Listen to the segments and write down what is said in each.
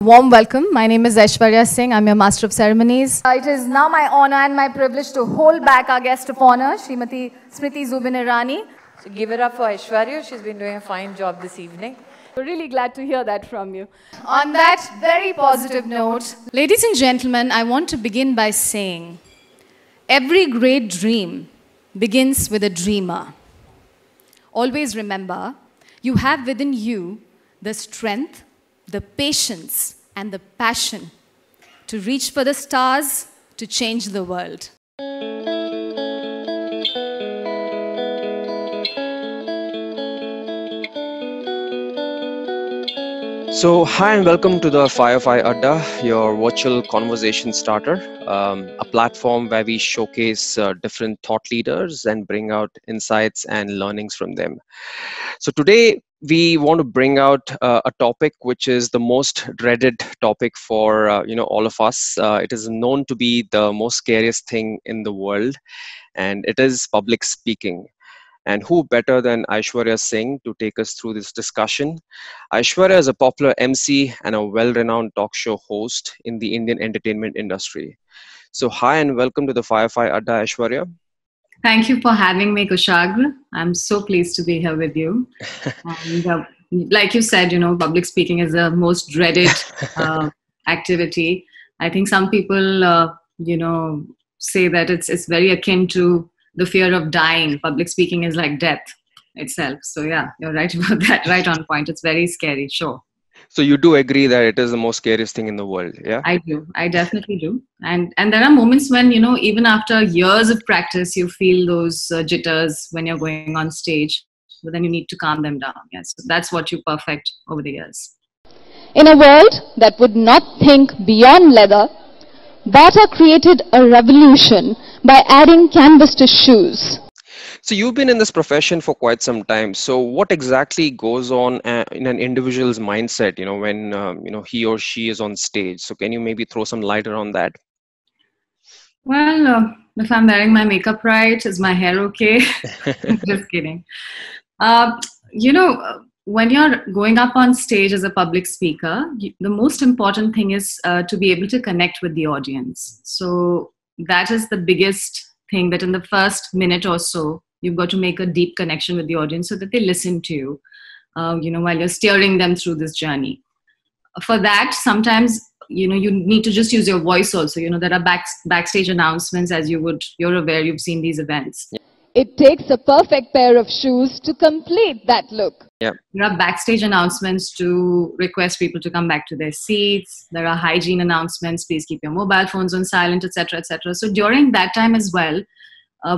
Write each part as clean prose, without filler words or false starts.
Warm welcome. My name is Aishwarya Singh. I'm your Master of Ceremonies. It is now my honor and my privilege to hold back our guest of honor, Srimati Smriti Zubin Irani. So give it up for Aishwarya. She's been doing a fine job this evening. We're really glad to hear that from you. On that very positive note, ladies and gentlemen, I want to begin by saying every great dream begins with a dreamer. Always remember, you have within you the strength, the patience, and the passion to reach for the stars, to change the world. So, hi and welcome to the Firefly Adda, your virtual conversation starter, a platform where we showcase different thought leaders and bring out insights and learnings from them. So today we want to bring out a topic which is the most dreaded topic for all of us. It is known to be the most scariest thing in the world, and it is public speaking. And who better than Aishwarya Singh to take us through this discussion? Aishwarya is a popular MC and a well-renowned talk show host in the Indian entertainment industry. So hi and welcome to the Firefly Adda, Aishwarya. Thank you for having me, Kushagra. I'm so pleased to be here with you. And, like you said, public speaking is the most dreaded activity. I think some people, say that it's very akin to the fear of dying. Public speaking is like death itself. So yeah, you're right about that. Right on point. It's very scary. Sure. So you do agree that it is the most scariest thing in the world, yeah? I do. I definitely do. And there are moments when, even after years of practice, you feel those jitters when you're going on stage, but then you need to calm them down. Yes, so that's what you perfect over the years. In a world that would not think beyond leather, Bata created a revolution by adding canvas to shoes. So you've been in this profession for quite some time. So what exactly goes on in an individual's mindset, when he or she is on stage? So can you maybe throw some light around that? Well, if I'm wearing my makeup right, is my hair okay? Just kidding. When you're going up on stage as a public speaker, the most important thing is to be able to connect with the audience. So that is the biggest thing, that in the first minute or so, you've got to make a deep connection with the audience so that they listen to you, while you're steering them through this journey. For that, sometimes, you need to just use your voice also. There are backstage announcements, as you're aware, you've seen these events. It takes a perfect pair of shoes to complete that look. Yeah. There are backstage announcements to request people to come back to their seats. There are hygiene announcements, please keep your mobile phones on silent, etc., etc. So during that time as well,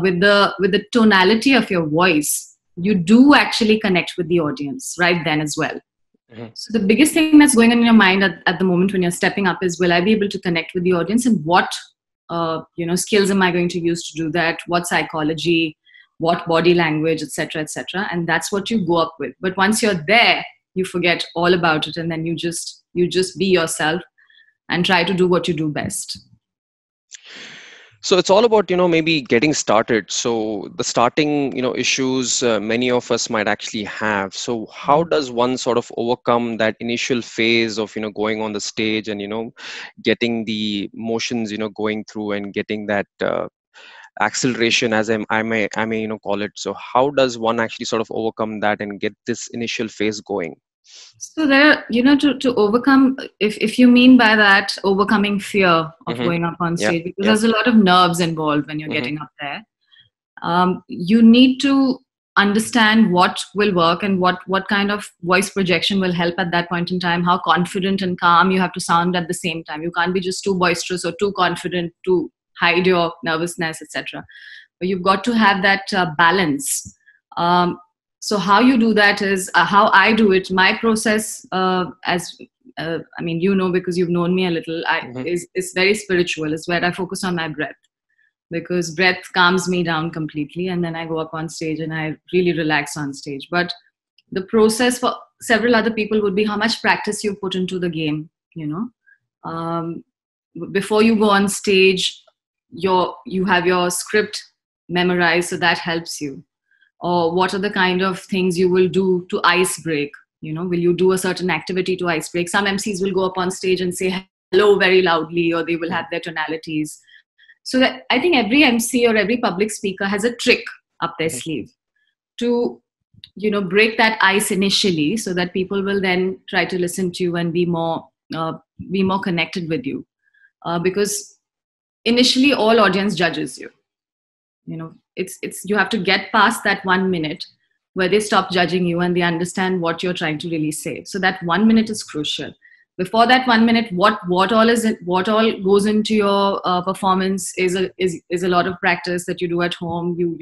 with the tonality of your voice, you do actually connect with the audience right then as well. Mm-hmm. So the biggest thing that's going on in your mind at the moment when you're stepping up is, will I be able to connect with the audience, and what skills am I going to use to do that? What psychology, what body language, etc., etc. And that's what you go up with. But once you're there, you forget all about it, and then you just be yourself and try to do what you do best. So it's all about, maybe getting started. So the starting, issues many of us might actually have. So how does one sort of overcome that initial phase of, going on the stage and, getting the motions, going through and getting that acceleration, as I may call it. So how does one actually sort of overcome that and get this initial phase going? So there, to overcome, if you mean by that overcoming fear of going up on stage, because there's a lot of nerves involved when you're getting up there. You need to understand what will work and what kind of voice projection will help at that point in time, how confident and calm you have to sound at the same time. You can't be just too boisterous or too confident to hide your nervousness, etc. But you've got to have that balance. So how you do that is how I do it. My process, because you've known me a little, is very spiritual. It's where I focus on my breath, because breath calms me down completely, and then I go up on stage and I really relax on stage. But the process for several other people would be how much practice you put into the game. Before you go on stage, you have your script memorized, so that helps you. Or what are the kind of things you will do to ice break? Will you do a certain activity to ice break? Some MCs will go up on stage and say hello very loudly, or they will have their tonalities. So that I think every MC or every public speaker has a trick up their sleeve to, break that ice initially, so that people will then try to listen to you and be more connected with you. Because initially all audience judges you. It's you have to get past that 1 minute where they stop judging you and they understand what you're trying to really say. So that 1 minute is crucial. Before that 1 minute, what all goes into your performance is a lot of practice that you do at home. You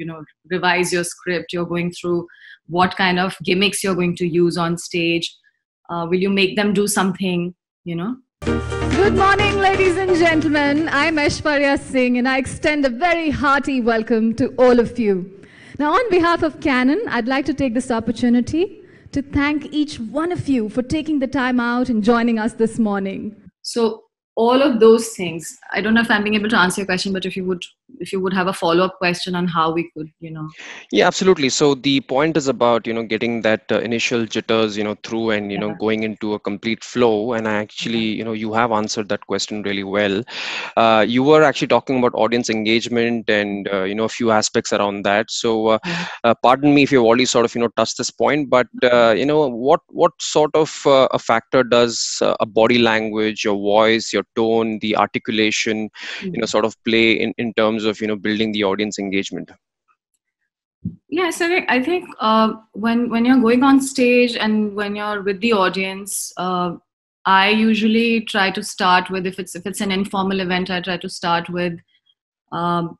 revise your script. You're going through what kind of gimmicks you're going to use on stage. Will you make them do something? Good morning, ladies and gentlemen. I'm Aishwarya Singh, and I extend a very hearty welcome to all of you. Now, on behalf of Canon, I'd like to take this opportunity to thank each one of you for taking the time out and joining us this morning. So all of those things, I don't know if I'm being able to answer your question, but if you would have a follow-up question on how we could, Yeah, absolutely. So the point is about, getting that initial jitters, through and, going into a complete flow. And I actually, you have answered that question really well. You were actually talking about audience engagement and, a few aspects around that. So pardon me if you've already sort of, touched this point, but, what sort of a factor does a body language, your voice, your tone, the articulation, sort of play in terms of, building the audience engagement? Yeah, so I think when you're going on stage and when you're with the audience, I usually try to start with, if it's an informal event, I try to start with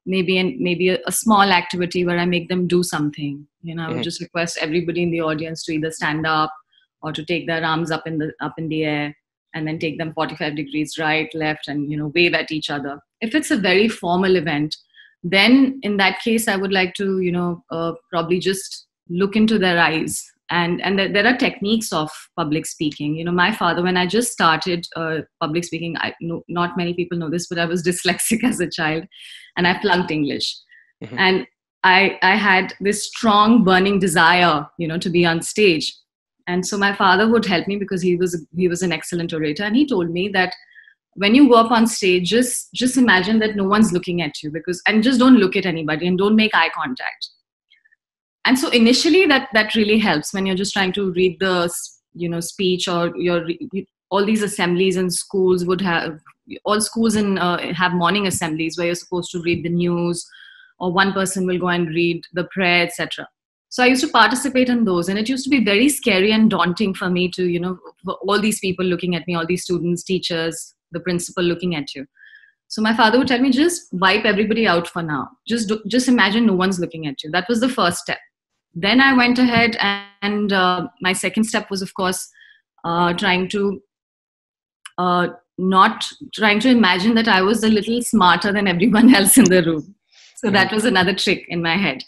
maybe a small activity where I make them do something. I would just request everybody in the audience to either stand up or to take their arms up in the air, and then take them 45 degrees right, left, and wave at each other. If it's a very formal event, then in that case, I would like to probably just look into their eyes. And there are techniques of public speaking. My father, when I just started public speaking, not many people know this, but I was dyslexic as a child, and I flunked English. And I had this strong burning desire, to be on stage. And so my father would help me because he was an excellent orator. And he told me that when you go up on stage, just imagine that no one's looking at you, and just don't look at anybody and don't make eye contact. And so initially that really helps when you're just trying to read the, speech, or all these assemblies in schools all schools have morning assemblies where you're supposed to read the news, or one person will go and read the prayer, etc. So I used to participate in those, and it used to be very scary and daunting for me to, all these people looking at me, all these students, teachers, the principal looking at you. So my father would tell me, just wipe everybody out for now. Just imagine no one's looking at you. That was the first step. Then I went ahead and my second step was, of course, trying to imagine that I was a little smarter than everyone else in the room. So that was another trick in my head.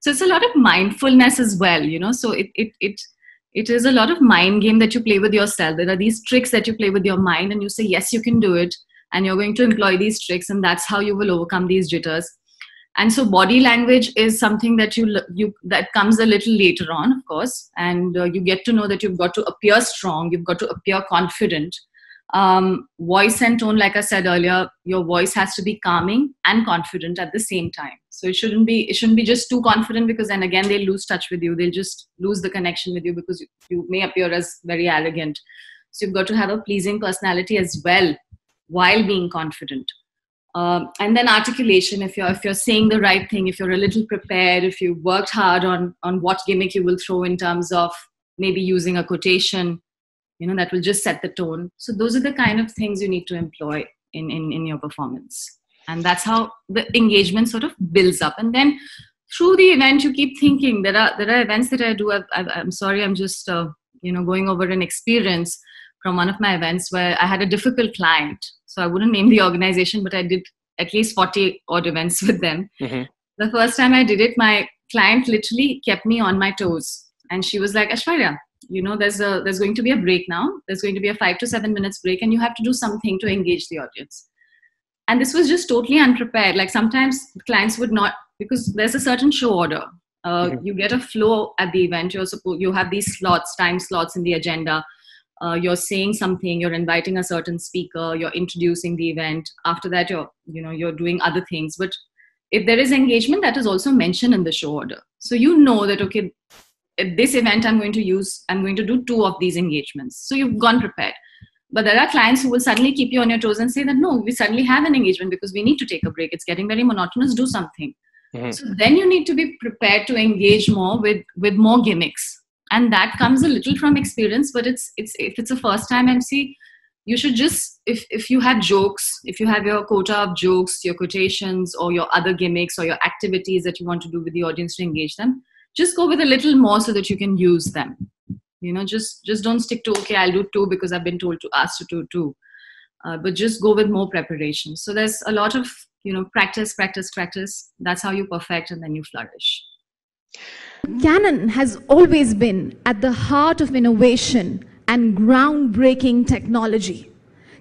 So it's a lot of mindfulness as well, so it is a lot of mind game that you play with yourself. There are these tricks that you play with your mind, and you say, yes, you can do it. And you're going to employ these tricks, and that's how you will overcome these jitters. And so body language is something that that comes a little later on, of course. And you get to know that you've got to appear strong. You've got to appear confident. Voice and tone, like I said earlier, your voice has to be calming and confident at the same time. So it shouldn't be just too confident, because then again they'll lose touch with you. They'll just lose the connection with you because you may appear as very arrogant. So you've got to have a pleasing personality as well while being confident. And then articulation, if you're saying the right thing, if you're a little prepared, if you worked hard on what gimmick you will throw in terms of maybe using a quotation, that will just set the tone. So those are the kind of things you need to employ in your performance. And that's how the engagement sort of builds up. And then through the event, you keep thinking. There are events that I do. I'm sorry, I'm just going over an experience from one of my events where I had a difficult client. So I wouldn't name the organization, but I did at least 40 odd events with them. The first time I did it, my client literally kept me on my toes. And she was like, Aishwarya, there's going to be a break now. There's going to be a 5 to 7 minutes break, and you have to do something to engage the audience. And this was just totally unprepared. Like sometimes clients would not, because there's a certain show order. You get a flow at the event. You have these time slots in the agenda. You're saying something, you're inviting a certain speaker, you're introducing the event. After that, you're doing other things. But if there is engagement, that is also mentioned in the show order. So you know that, okay, at this event, I'm going to do 2 of these engagements. So you've gone prepared. But there are clients who will suddenly keep you on your toes and say that, no, we suddenly have an engagement because we need to take a break. It's getting very monotonous, do something. So then you need to be prepared to engage more with more gimmicks. And that comes a little from experience, but if it's a first time MC, you should just, if you have jokes, if you have your quota of jokes, your quotations, or your other gimmicks, or your activities that you want to do with the audience to engage them, just go with a little more so that you can use them. Just don't stick to, okay, I'll do 2 because I've been asked to do 2. But just go with more preparation. So there's a lot of, practice. That's how you perfect, and then you flourish. Canon has always been at the heart of innovation and groundbreaking technology.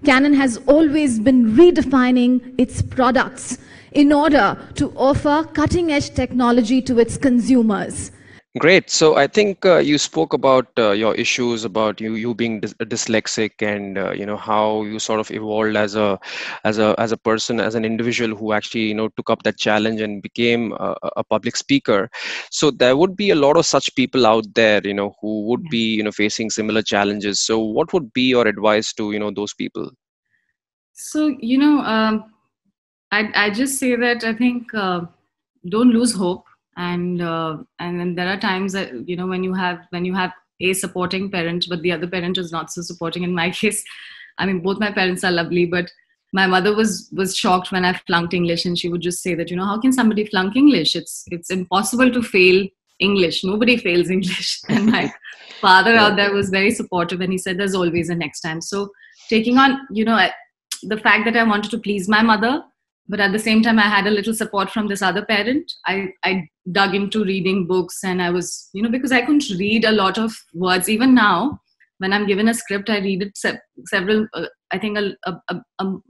Canon has always been redefining its products in order to offer cutting-edge technology to its consumers. Great. So I think you spoke about your issues about you being dyslexic, and how you sort of evolved as a person, as an individual who actually took up that challenge and became a public speaker. So there would be a lot of such people out there, who would be facing similar challenges. So what would be your advice to those people? So I just say that I think don't lose hope. And then there are times that when you have a supporting parent, but the other parent is not so supporting. In my case, I mean, both my parents are lovely, but my mother was shocked when I flunked English, and she would just say that how can somebody flunk English? It's impossible to fail English. Nobody fails English. And my father out there was very supportive, and he said there's always a next time. So taking on the fact that I wanted to please my mother, but at the same time, I had a little support from this other parent. I dug into reading books, and I was, because I couldn't read a lot of words. Even now, when I'm given a script, I read it several, I think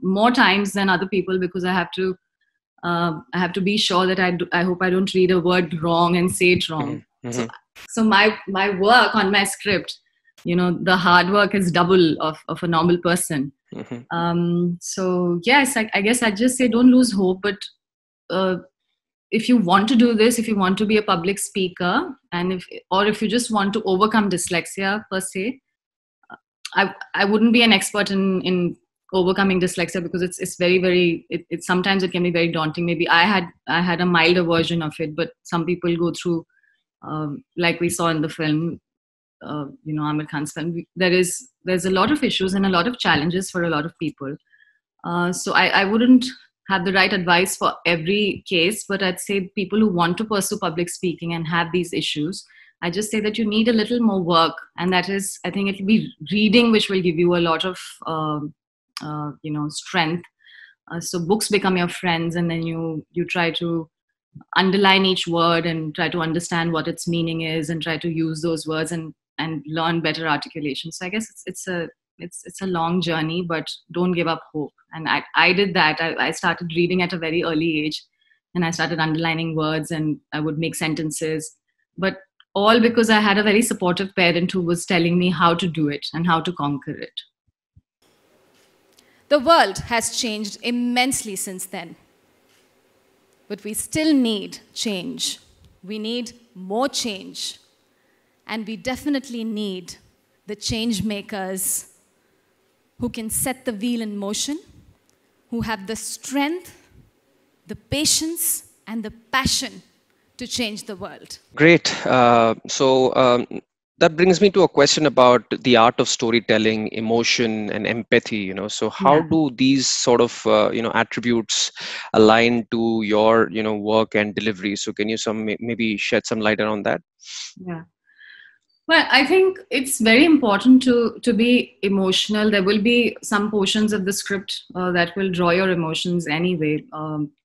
more times than other people, because I have to be sure that I hope I don't read a word wrong and say it wrong. Mm-hmm. So my work on my script, the hard work is double of a normal person. Mm-hmm. So yes, I guess I'd just say don't lose hope, but if you want to do this, if you want to be a public speaker, and if you just want to overcome dyslexia per se, I wouldn't be an expert in overcoming dyslexia, because it's very, very, sometimes it can be very daunting. Maybe I had a milder version of it, but some people go through, like we saw in the film, Aamir Khan's film, there's a lot of issues and a lot of challenges for a lot of people. So I wouldn't have the right advice for every case, but I'd say people who want to pursue public speaking and have these issues, I just say that you need a little more work, and that is, I think it'll be reading, which will give you a lot of strength. So books become your friends, and then you try to underline each word and try to understand what its meaning is, and try to use those words and learn better articulation. So I guess it's a long journey, but don't give up hope. And I did that. I started reading at a very early age, and I started underlining words, and I would make sentences, but all because I had a very supportive parent who was telling me how to do it and how to conquer it. The world has changed immensely since then, but we still need change. We need more change. And we definitely need the change makers who can set the wheel in motion, who have the strength, the patience, and the passion to change the world. Great. So that brings me to a question about the art of storytelling, emotion, and empathy. So how do these sort of attributes align to your work and delivery? So can you maybe shed some light around that? Yeah. Well, I think it's very important to be emotional. There will be some portions of the script that will draw your emotions anyway.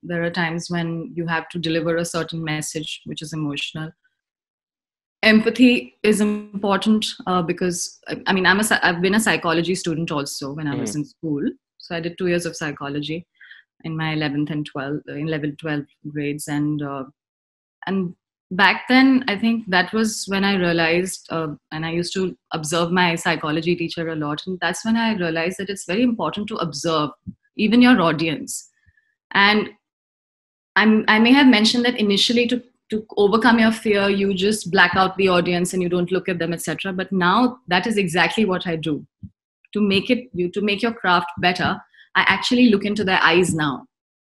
There are times when you have to deliver a certain message which is emotional. Empathy is important because, I mean, I've been a psychology student also when I was in school. So I did 2 years of psychology in my 11th and 12th grades. And back then, I think that was when I realized, and I used to observe my psychology teacher a lot, and that's when I realized that it's very important to observe even your audience. And I may have mentioned that initially to overcome your fear, you just black out the audience and you don't look at them, etc. But now that is exactly what I do. To make your craft better, I actually look into their eyes now,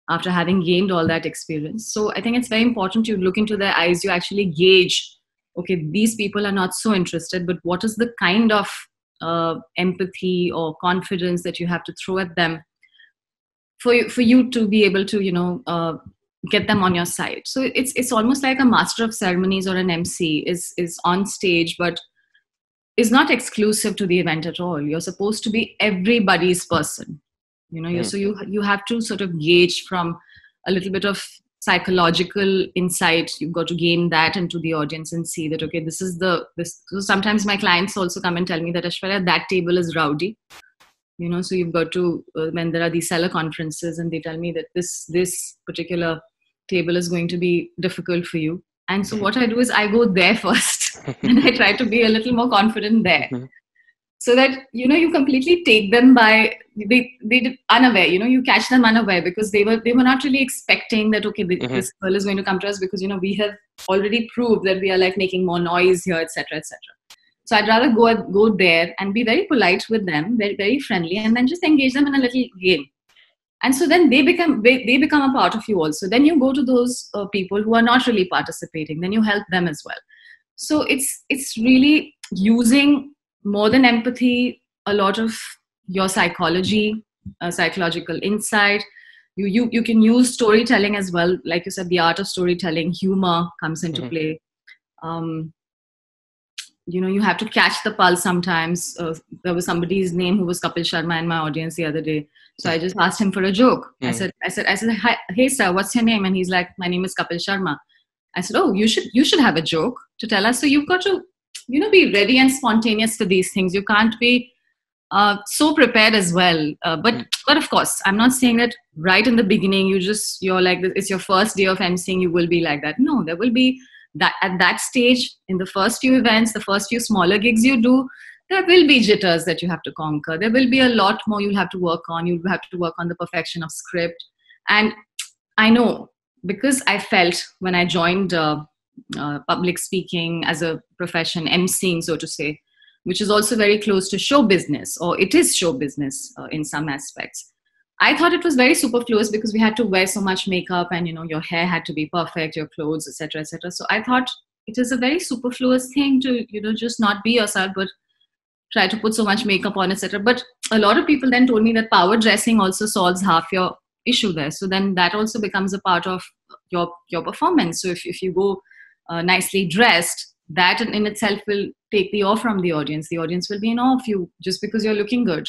after having gained all that experience. So I think it's very important you look into their eyes, you actually gauge, okay, these people are not so interested, but what is the kind of empathy or confidence that you have to throw at them for you to be able to, get them on your side. So it's almost like a master of ceremonies or an MC is on stage, but is not exclusive to the event at all. You're supposed to be everybody's person. So you have to sort of gauge from a little bit of psychological insight. You've got to gain that into the audience and see that, okay, this. So sometimes my clients also come and tell me that, Aishwarya, that table is rowdy. So you've got to, when there are these seller conferences and they tell me that this particular table is going to be difficult for you. And so what I do is I go there first and I try to be a little more confident there. So that, you completely take them by, they unaware, you catch them unaware, because they were not really expecting that, okay, this girl is going to come to us because, we have already proved that we are like making more noise here, etc., etc. So I'd rather go there and be very polite with them, very, very friendly, and then just engage them in a little game. And so then they become a part of you also. Then you go to those people who are not really participating. Then you help them as well. So it's really using more than empathy, a lot of your psychology, psychological insight. You can use storytelling as well. Like you said, the art of storytelling, humor comes into play. You have to catch the pulse sometimes. There was somebody's name who was Kapil Sharma in my audience the other day. So I just asked him for a joke. I said, "Hi, hey sir, what's your name?" And he's like, "My name is Kapil Sharma." I said, "Oh, you should have a joke to tell us." So you've got to, be ready and spontaneous for these things. You can't be so prepared as well. But of course, I'm not saying that right in the beginning, you're like, it's your first day of emceeing, you will be like that. No, there will be that at that stage, in the first few events, the first few smaller gigs you do, there will be jitters that you have to conquer. There will be a lot more you'll have to work on. You'll have to work on the perfection of script. And I know, because I felt when I joined public speaking as a profession, emceeing, so to say, which is also very close to show business, or it is show business in some aspects. I thought it was very superfluous because we had to wear so much makeup and, your hair had to be perfect, your clothes, etc., etc. So I thought it is a very superfluous thing to, just not be yourself, but try to put so much makeup on, etc. But a lot of people then told me that power dressing also solves half your issue there. So then that also becomes a part of your performance. So if you go nicely dressed, that in itself will take the awe from the audience. The audience will be in awe of you just because you're looking good.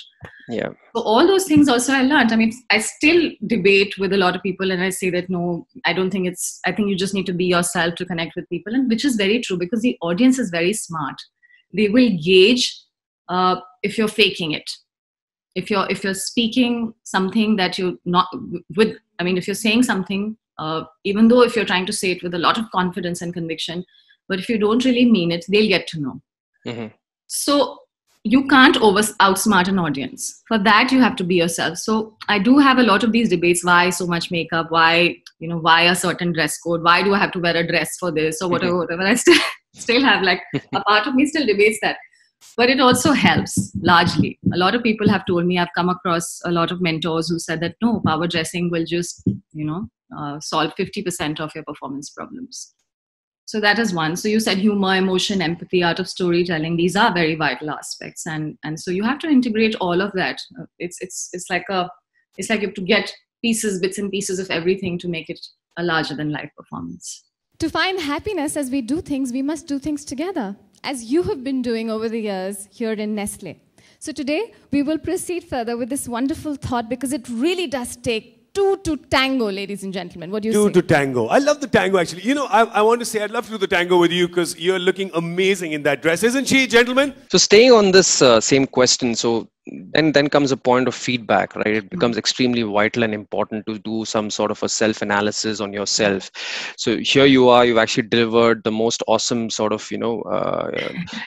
Yeah. So all those things also I learned. I mean, I still debate with a lot of people and I say that, no, I don't think I think you just need to be yourself to connect with people. And which is very true, because the audience is very smart. They will gauge if you're faking it. If you're speaking something that you're not with, I mean, if you're saying something, even though if you're trying to say it with a lot of confidence and conviction, but if you don't really mean it, they'll get to know. So you can't outsmart an audience. For that, you have to be yourself. So I do have a lot of these debates. Why so much makeup? Why a certain dress code? Why do I have to wear a dress for this or whatever? I still have, like, a part of me still debates that. But it also helps largely. A lot of people have told me, I've come across a lot of mentors who said that, no, power dressing will just, solve 50% of your performance problems. So that is one. So you said humor, emotion, empathy, art of storytelling. These are very vital aspects. And so you have to integrate all of that. It's like you have to get bits and pieces of everything to make it a larger than life performance. To find happiness as we do things, we must do things together, as you have been doing over the years here in Nestle. So today, we will proceed further with this wonderful thought, because it really does take two to tango, ladies and gentlemen. What do you say? Two to tango. I love the tango, actually. I want to say I'd love to do the tango with you because you're looking amazing in that dress. Isn't she, gentlemen? So staying on this same question, so then comes a point of feedback, right? It becomes extremely vital and important to do some sort of a self-analysis on yourself. So here you are, you've actually delivered the most awesome sort of,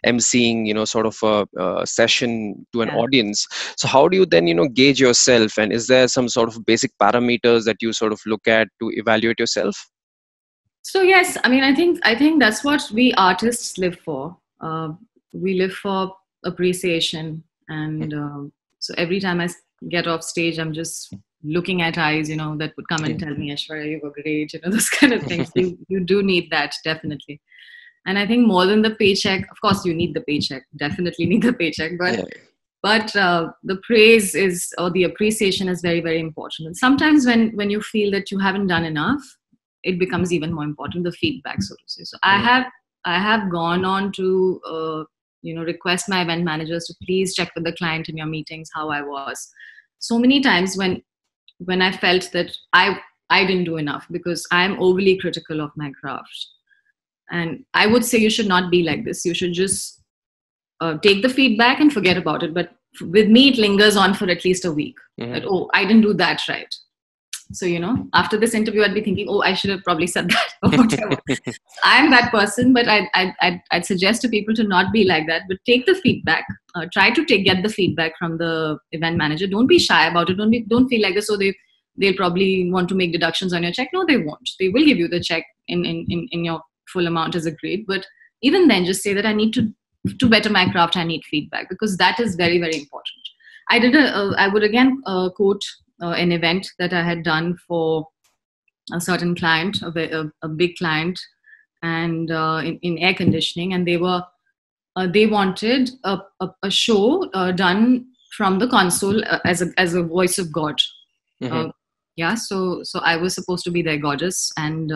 emceeing, sort of a session to an audience. So how do you then, gauge yourself? And is there some sort of basic parameters that you sort of look at to evaluate yourself? So yes, I mean, I think that's what we artists live for. We live for appreciation. And so every time I get off stage, I'm just looking at eyes, that would come and tell me, Aishwarya, you were great, those kind of things. You do need that, definitely. And I think more than the paycheck, of course, you need the paycheck, definitely need the paycheck, but the praise or the appreciation is very, very important. And sometimes when you feel that you haven't done enough, it becomes even more important, the feedback, so to say. So I have gone on to request my event managers to please check with the client in your meetings how I was. So many times when I felt that I didn't do enough because I'm overly critical of my craft. And I would say you should not be like this. You should just take the feedback and forget about it. But with me, it lingers on for at least a week. That, oh, I didn't do that right. So, after this interview, I'd be thinking, oh, I should have probably said that or whatever. I'm that person, but I'd suggest to people to not be like that, but take the feedback. Try to get the feedback from the event manager. Don't be shy about it. Don't feel like this. So they'll probably want to make deductions on your check. No, they won't. They will give you the check in your full amount as agreed. But even then, just say that I need to better my craft. I need feedback, because that is very, very important. I would again quote an event that I had done for a certain client, a big client, and in air conditioning, and they wanted a show done from the console as a voice of God. So I was supposed to be their goddess, and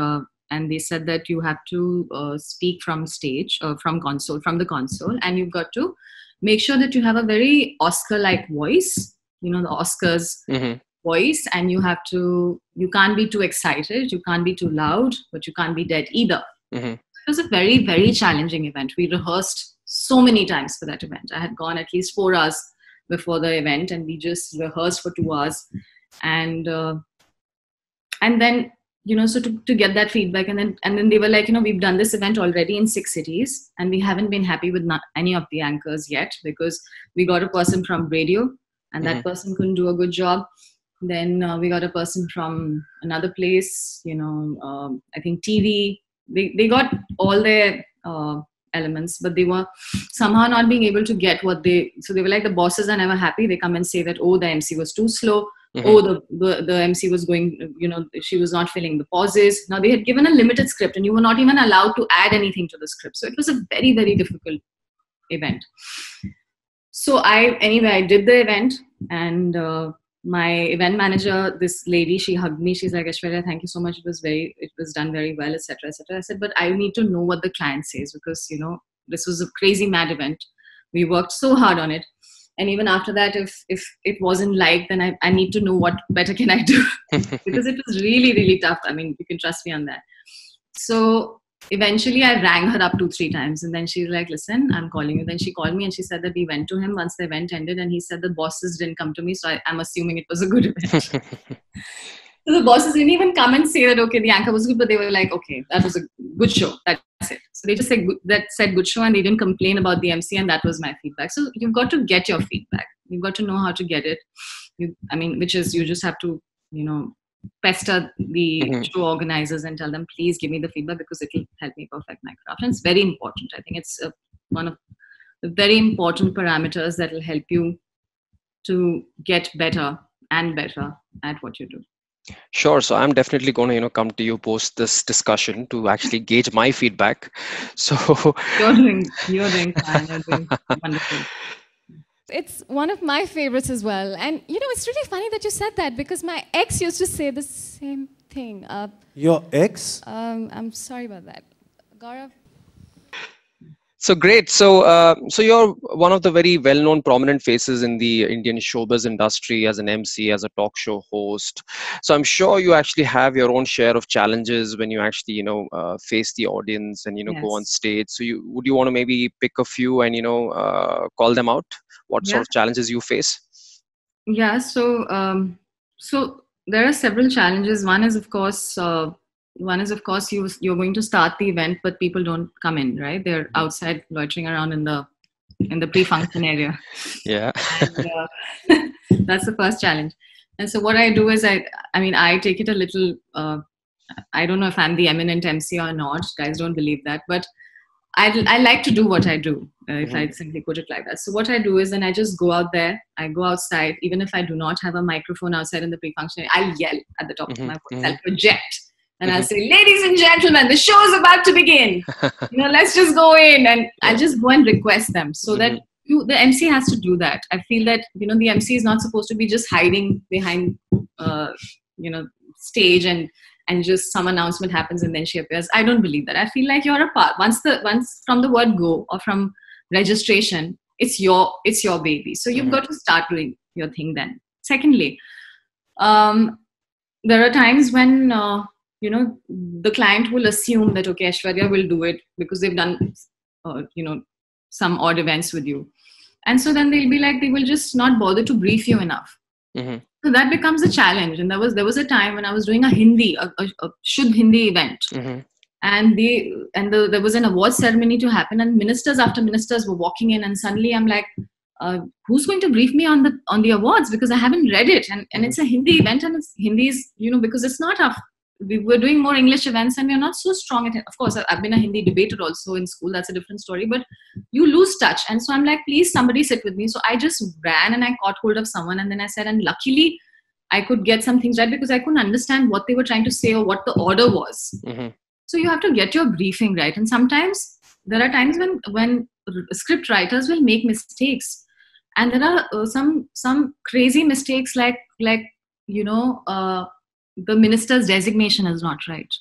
they said that you have to speak from stage, from the console, and you've got to make sure that you have a very Oscar-like voice, the Oscars voice, and you can't be too excited, you can't be too loud, but you can't be dead either. It was a very, very challenging event. We rehearsed so many times for that event. I had gone at least 4 hours before the event, and we just rehearsed for 2 hours, and then so to get that feedback, and then they were like, we've done this event already in 6 cities, and we haven't been happy with any of the anchors yet, because we got a person from radio, and that person couldn't do a good job. Then we got a person from another place, I think TV. They got all their elements, but they were somehow not being able to get so they were like, the bosses are never happy. They come and say that, oh, the MC was too slow. Oh, the MC was going, she was not filling the pauses. Now they had given a limited script, and you were not even allowed to add anything to the script. So it was a very, very difficult event. So I did the event, and my event manager, this lady, she hugged me. She's like, Aishwarya, thank you so much. It was done very well, etc., etc. I said, but I need to know what the client says, because, this was a crazy mad event. We worked so hard on it. And even after that, if it wasn't liked, then I need to know what better can I do, because it was really, really tough. I mean, you can trust me on that. So eventually I rang her up 2-3 times, and then she's like, listen, I'm calling you. Then she called me, and she said that we went to him once the event ended, and he said the bosses didn't come to me. So I'm assuming it was a good event. So the bosses didn't even come and say that, okay, the anchor was good, but they were like, okay, that was a good show. That's it. So they just said good show, and they didn't complain about the MC, and that was my feedback. So you've got to get your feedback. You've got to know how to get it. Which is, you just have to, pester the show organizers and tell them, please give me the feedback, because it will help me perfect my craft. And it's very important. I think it's one of the very important parameters that will help you to get better and better at what you do. Sure. So I'm definitely going to, come to you post this discussion to actually gauge my feedback. So you're doing fine. You're doing wonderful. It's one of my favorites as well. And, it's really funny that you said that, because my ex used to say the same thing. Your ex? I'm sorry about that. Gaurav? So great. So you're one of the very well-known, prominent faces in the Indian showbiz industry as an MC, as a talk show host. So I'm sure you actually have your own share of challenges when you actually, face the audience and go on Yes. stage. So would you want to maybe pick a few and call them out? What sort Yeah. of challenges you face? Yeah. So there are several challenges. One is, of course, you're going to start the event, but people don't come in, right? They're outside loitering around in the pre-function area. Yeah. And, that's the first challenge. And so what I do is I take it a little. I don't know if I'm the eminent MC or not. Guys don't believe that, but I like to do what I do, if I simply put it like that. So what I do is then I just go out there. I go outside, even if I do not have a microphone outside in the pre-function, I'll yell at the top of my voice. I'll project. And I'll say, ladies and gentlemen, the show is about to begin. Let's just go in. And I'll just go and request them so that the MC has to do that. I feel that, the MC is not supposed to be just hiding behind, stage and just some announcement happens and then she appears. I don't believe that. I feel like you're a part. Once from the word go or from registration, it's your baby. So you've got to start doing your thing then. Secondly, there are times when, the client will assume that, okay, Aishwarya will do it because they've done, some odd events with you. And so then they'll be like, they will just not bother to brief you enough. So that becomes a challenge. And there was a time when I was doing a Shuddh Hindi event. And there was an award ceremony to happen, and ministers after ministers were walking in, and suddenly I'm like, who's going to brief me on the awards, because I haven't read it, and it's a Hindi event, and it's Hindi's, because it's not we were doing more English events and we're not so strong at it. Of course, I've been a Hindi debater also in school. That's a different story, but you lose touch. And so I'm like, please, somebody sit with me. So I just ran and I caught hold of someone, and then I said, and luckily I could get some things right because I couldn't understand what they were trying to say or what the order was. So you have to get your briefing right. And sometimes there are times when script writers will make mistakes, and there are some crazy mistakes like the minister's designation is not right.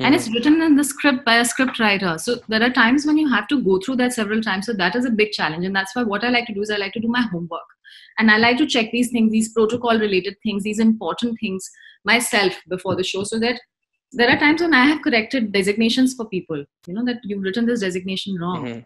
And it's written in the script by a script writer. So there are times when you have to go through that several times. So that is a big challenge. And that's why what I like to do is I like to do my homework. And I like to check these things, these protocol related things, these important things myself before the show, so that there are times when I have corrected designations for people, that you've written this designation wrong.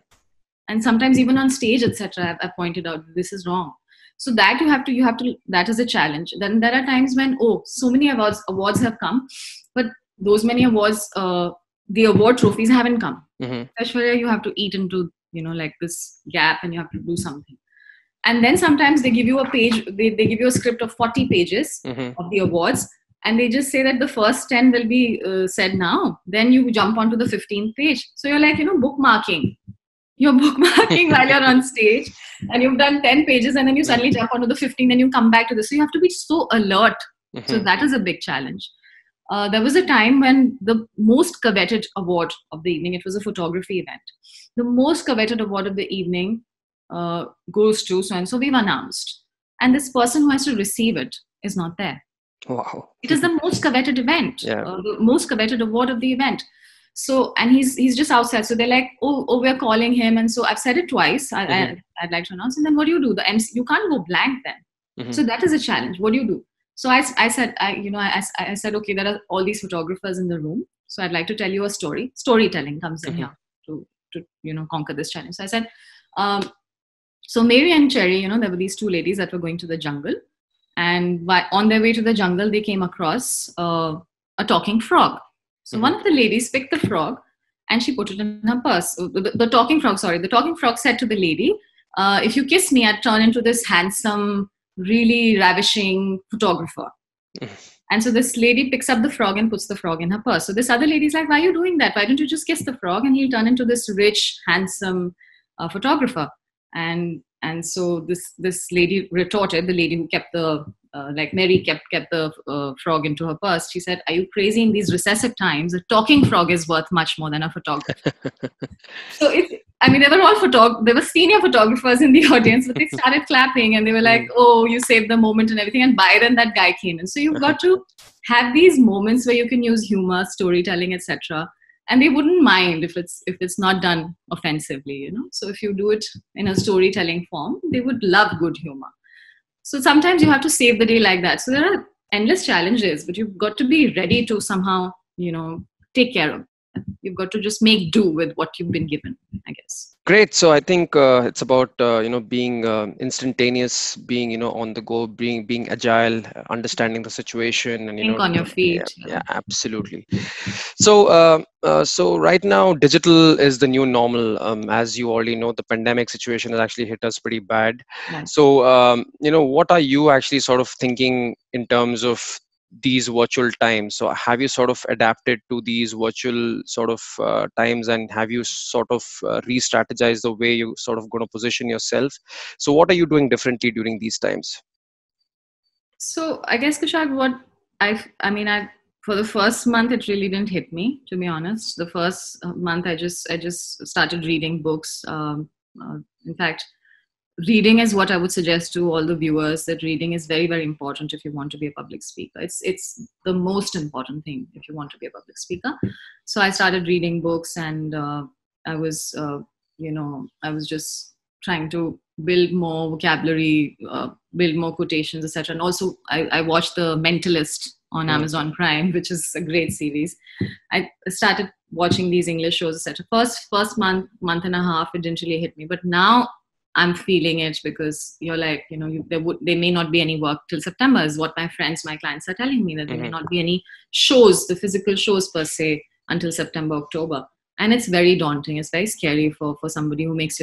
And sometimes even on stage, etc., I've pointed out this is wrong. So that you have to, that is a challenge. Then there are times when, so many awards have come, but those many awards, the award trophies haven't come. Aishwarya, you have to eat into, like this gap, and you have to do something. And then sometimes they give you a page, they give you a script of 40 pages of the awards, and they just say that the first 10 will be said now. Then you jump onto the 15th page. So you're like, bookmarking. You're bookmarking while you're on stage, and you've done 10 pages, and then you suddenly jump onto the 15, and you come back to this. So you have to be so alert. So that is a big challenge. There was a time when the most coveted award of the evening, it was a photography event. The most coveted award of the evening goes to so-and-so. So we've announced. And this person who has to receive it is not there. Wow. It is the most coveted event, the most coveted award of the event. So, and he's just outside. So they're like, oh, we're calling him. And so I've said it twice. I'd like to announce. And then what do you do? The MC, you can't go blank then. So that is a challenge. What do you do? So I said, I said, okay, there are all these photographers in the room. So I'd like to tell you a story. Storytelling comes in here to conquer this challenge. So I said, so Mary and Cherry, there were these two ladies that were going to the jungle. And on their way to the jungle, they came across a talking frog. So one of the ladies picked the frog and she put it in her purse. The talking frog said to the lady, if you kiss me, I'd turn into this handsome, really ravishing photographer. And so this lady picks up the frog and puts the frog in her purse. So this other lady's like, why are you doing that? Why don't you just kiss the frog and he'll turn into this rich, handsome photographer? And so this lady retorted, the lady who kept the Mary kept the frog into her purse. She said, are you crazy? In these recessive times, a talking frog is worth much more than a photographer. So they were senior photographers in the audience, but they started clapping and they were like, oh, you saved the moment and everything. And by then that guy came in. So you've got to have these moments where you can use humor, storytelling, etc. and they wouldn't mind if it's not done offensively, you know. So if you do it in a storytelling form, they would love good humor. So sometimes you have to save the day like that. So there are endless challenges, but you've got to be ready to somehow, you know, take care of it. You've got to just make do with what you've been given, I guess. Great. So I think it's about being instantaneous, being on the go, being agile, understanding the situation, and think on your feet. Yeah, absolutely. So so right now, digital is the new normal. As you already know, the pandemic situation has actually hit us pretty bad. Right. So what are you actually sort of thinking in terms of these virtual times? So have you sort of adapted to these virtual sort of times, and have you sort of re-strategized the way you sort of going to position yourself? So what are you doing differently during these times? So I guess, Kushal, what I mean, for the first month, it really didn't hit me, to be honest. The first month, I just started reading books. In fact, reading is what I would suggest to all the viewers, that reading is very, very important if you want to be a public speaker. It's the most important thing if you want to be a public speaker. So I started reading books, and I was just trying to build more vocabulary, build more quotations, etc. And also I watched The Mentalist on Amazon Prime, which is a great series. I started watching these English shows, etc. First month and a half, it didn't really hit me, but now I'm feeling it, because you're like, there may not be any work till September, is what my friends, my clients are telling me, that there may not be any shows, the physical shows per se, until September, October. And it's very daunting. It's very scary for somebody who makes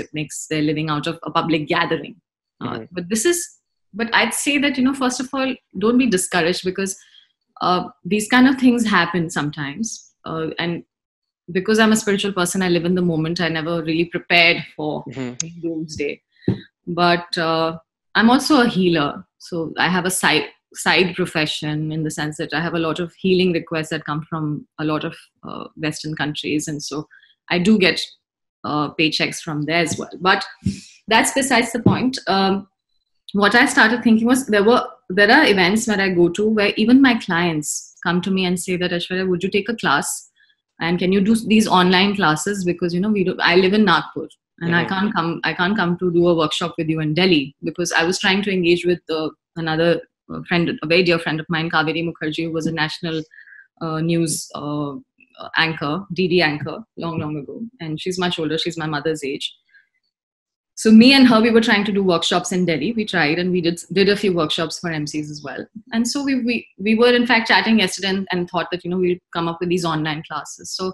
their living out of a public gathering. But I'd say that, first of all, don't be discouraged, because these kind of things happen sometimes. And because I'm a spiritual person, I live in the moment. I never really prepared for doomsday. But I'm also a healer. So I have a side profession, in the sense that I have a lot of healing requests that come from a lot of Western countries. And so I do get paychecks from there as well. But that's besides the point. What I started thinking was, there are events where I go to where even my clients come to me and say that, Aishwarya, would you take a class? And can you do these online classes? Because, I live in Nagpur, and I can't come to do a workshop with you in Delhi, because I was trying to engage with another friend, a very dear friend of mine, Kaveri Mukherjee, who was a national news anchor, DD anchor, long ago. And she's much older. She's my mother's age. So me and her, we were trying to do workshops in Delhi. We tried, and we did a few workshops for MCs as well. And so we were in fact chatting yesterday, and thought that, we'll come up with these online classes. So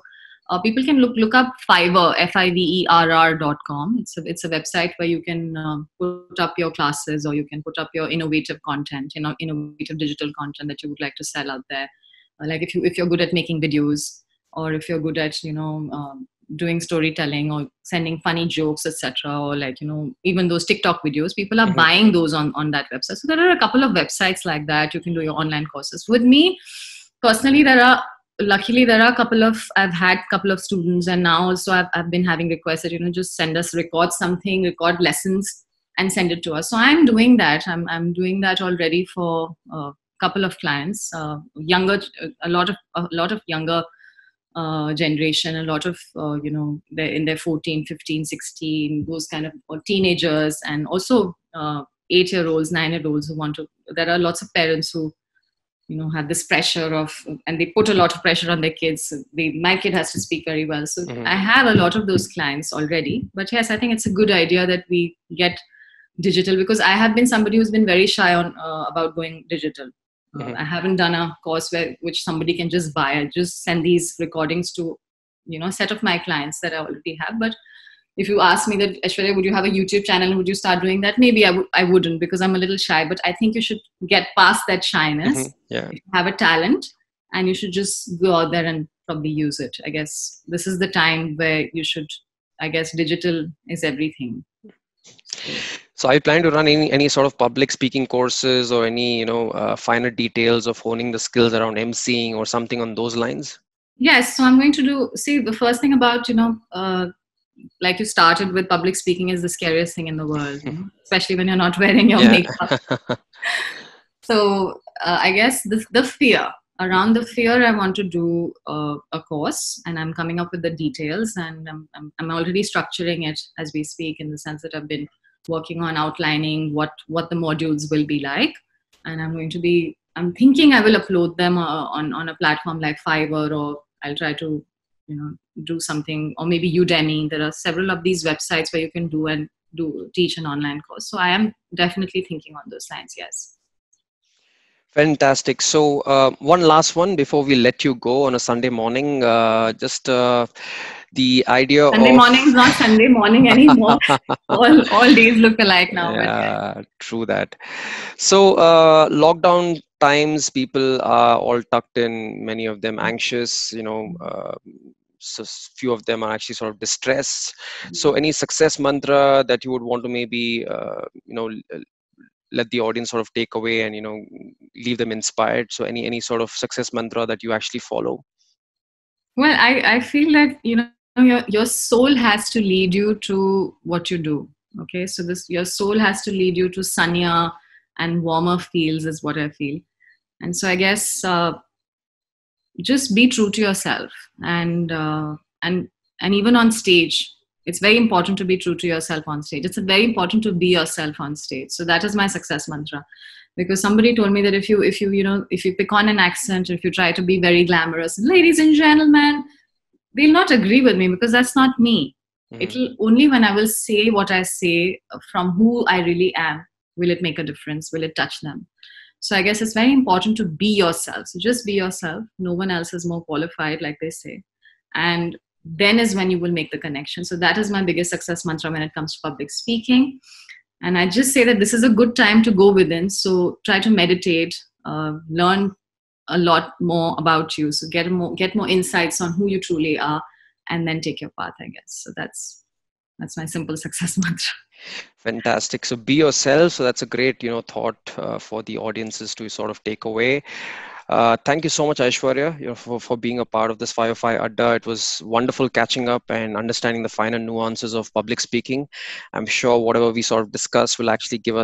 people can look up Fiverr, FIVERR.com. It's a website where you can put up your classes, or you can put up your innovative content, innovative digital content that you would like to sell out there. Like if you're good at making videos, or if you're good at, doing storytelling, or sending funny jokes, etc., or like, even those TikTok videos, people are buying those on that website. So there are a couple of websites like that. You can do your online courses. With me personally, luckily there are I've had a couple of students, and now also I've been having requests that, just send us, record lessons and send it to us. So I'm doing that. I'm doing that already for a couple of clients, a lot of younger generation, a lot of, they're in their 14, 15, 16, those kind of teenagers, and also 8-year-olds, 9-year-olds who want to, there are lots of parents who, have this pressure of, and they put a lot of pressure on their kids. My kid has to speak very well. So I have a lot of those clients already. But yes, I think it's a good idea that we get digital, because I have been somebody who's been very shy about going digital. I haven't done a course which somebody can just buy. I just send these recordings to, a set of my clients that I already have. But if you ask me that, Aishwarya, would you have a YouTube channel? Would you start doing that? Maybe I wouldn't, because I'm a little shy. But I think you should get past that shyness. Yeah. If you have a talent, and you should just go out there and probably use it. I guess this is the time where you should, digital is everything. So are you planning to run any sort of public speaking courses, or any, finer details of honing the skills around emceeing or something on those lines? Yes. So I'm going to the first thing about, like you started with, public speaking is the scariest thing in the world, especially when you're not wearing your makeup. So I guess the fear around the fear, I want to do a course, and I'm coming up with the details, and I'm already structuring it as we speak, in the sense that I've been working on outlining what the modules will be like, and I'm thinking I will upload them on a platform like Fiverr, or I'll try to do something, or maybe Udemy. There are several of these websites where you can teach an online course. So I am definitely thinking on those lines. Yes. Fantastic. So one last one before we let you go on a Sunday morning. Just the idea Sunday morning is not Sunday morning anymore. all days look alike now. Yeah, true that. So lockdown times, people are all tucked in, many of them anxious, so few of them are actually sort of distressed. So any success mantra that you would want to maybe let the audience sort of take away and leave them inspired? So any sort of success mantra that you actually follow? Well, I feel that your soul has to lead you to what you do. Okay, so your soul has to lead you to sunnier and warmer fields, is what I feel. And so I guess just be true to yourself, and even on stage, it's very important to be true to yourself on stage. It's very important to be yourself on stage. So that is my success mantra. Because somebody told me that if you pick on an accent, if you try to be very glamorous, ladies and gentlemen, they'll not agree with me, because that's not me. It'll only when I will say what I say from who I really am, will it make a difference, will it touch them. So I guess it's very important to be yourself. So just be yourself. No one else is more qualified, like they say. And then is when you will make the connection. So that is my biggest success mantra when it comes to public speaking. And I just say that this is a good time to go within. So try to meditate, learn a lot more about you. So get more insights on who you truly are, and then take your path, I guess. So that's my simple success mantra. Fantastic. So be yourself. So that's a great, thought for the audiences to sort of take away. Thank you so much, Aishwarya, for being a part of this 505 Adda. It was wonderful catching up and understanding the finer nuances of public speaking. I'm sure whatever we sort of discussed will actually give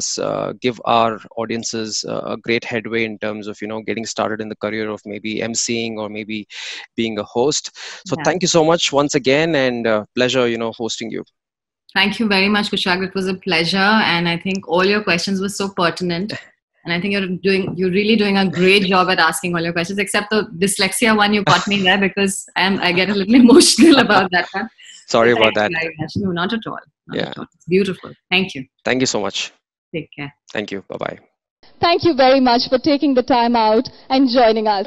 our audiences a great headway in terms of, getting started in the career of maybe emceeing or maybe being a host. So Thank you so much once again, and pleasure, hosting you. Thank you very much, Kushag. It was a pleasure, and I think all your questions were so pertinent. And I think you're really doing a great job at asking all your questions, except the dyslexia one. You got me there, because I get a little emotional about that one. Sorry about that. No, not at all. Not at all. It's beautiful. Thank you. Thank you so much. Take care. Thank you. Bye-bye. Thank you very much for taking the time out and joining us.